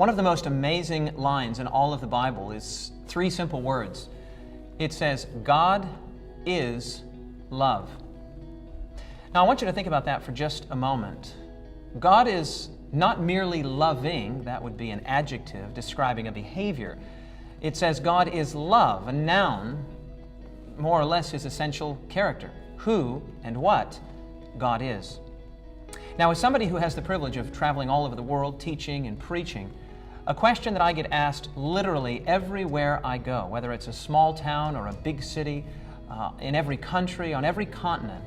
One of the most amazing lines in all of the Bible is three simple words. It says, God is love. Now I want you to think about that for just a moment. God is not merely loving, that would be an adjective describing a behavior. It says God is love, a noun, more or less his essential character, who and what God is. Now, as somebody who has the privilege of traveling all over the world, teaching and preaching, a question that I get asked literally everywhere I go, whether it's a small town or a big city, in every country, on every continent,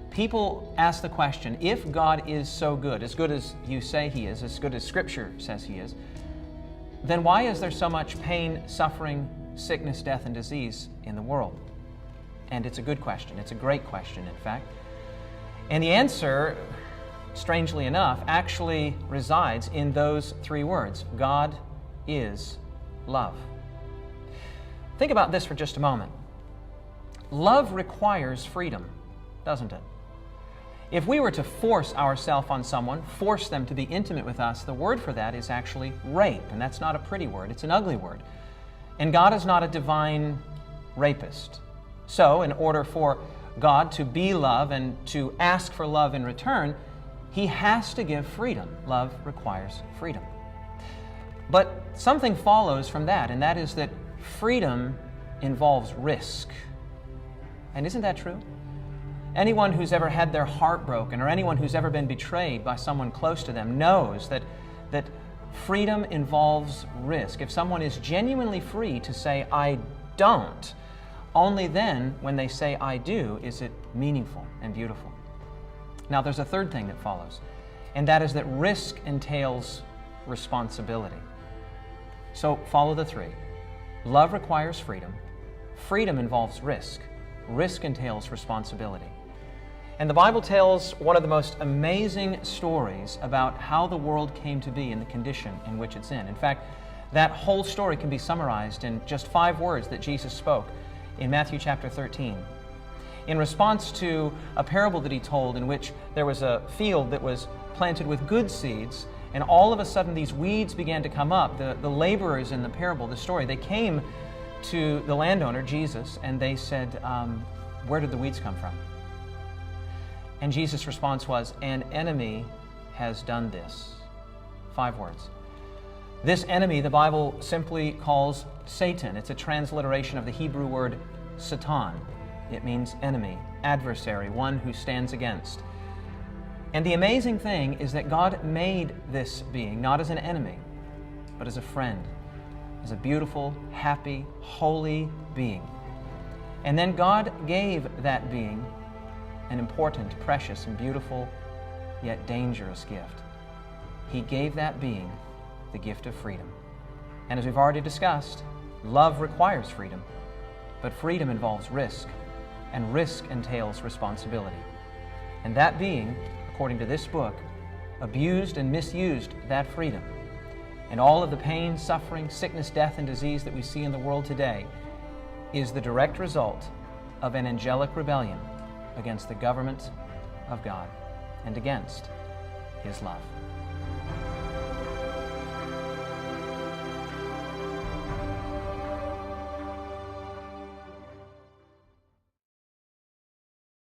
people ask the question, if God is so good as you say He is, as good as Scripture says He is, then why is there so much pain, suffering, sickness, death, and disease in the world? And it's a good question. It's a great question, in fact. And the answer, strangely enough, actually resides in those three words. God is love. Think about this for just a moment. Love requires freedom, doesn't it? If we were to force ourselves on someone, force them to be intimate with us, the word for that is actually rape, and that's not a pretty word, it's an ugly word. And God is not a divine rapist. So, in order for God to be love and to ask for love in return, He has to give freedom. Love requires freedom. But something follows from that, and that is that freedom involves risk. And isn't that true? Anyone who's ever had their heart broken or anyone who's ever been betrayed by someone close to them knows that freedom involves risk. If someone is genuinely free to say, I don't, only then, when they say, I do, is it meaningful and beautiful. Now, there's a third thing that follows, and that is that risk entails responsibility. So, follow the three. Love requires freedom. Freedom involves risk. Risk entails responsibility. And the Bible tells one of the most amazing stories about how the world came to be in the condition in which it's in. In fact, that whole story can be summarized in just 5 words that Jesus spoke in Matthew chapter 13. In response to a parable that He told in which there was a field that was planted with good seeds, and all of a sudden these weeds began to come up. The laborers in the parable, the story, they came to the landowner, Jesus, and they said, where did the weeds come from? And Jesus' response was, an enemy has done this. 5 words. This enemy, the Bible simply calls Satan. It's a transliteration of the Hebrew word Satan. It means enemy, adversary, one who stands against. And the amazing thing is that God made this being not as an enemy, but as a friend, as a beautiful, happy, holy being. And then God gave that being an important, precious, and beautiful, yet dangerous gift. He gave that being the gift of freedom. And as we've already discussed, love requires freedom, but freedom involves risk, and risk entails responsibility. And that being, according to this book, abused and misused that freedom. And all of the pain, suffering, sickness, death, and disease that we see in the world today is the direct result of an angelic rebellion against the government of God and against His love.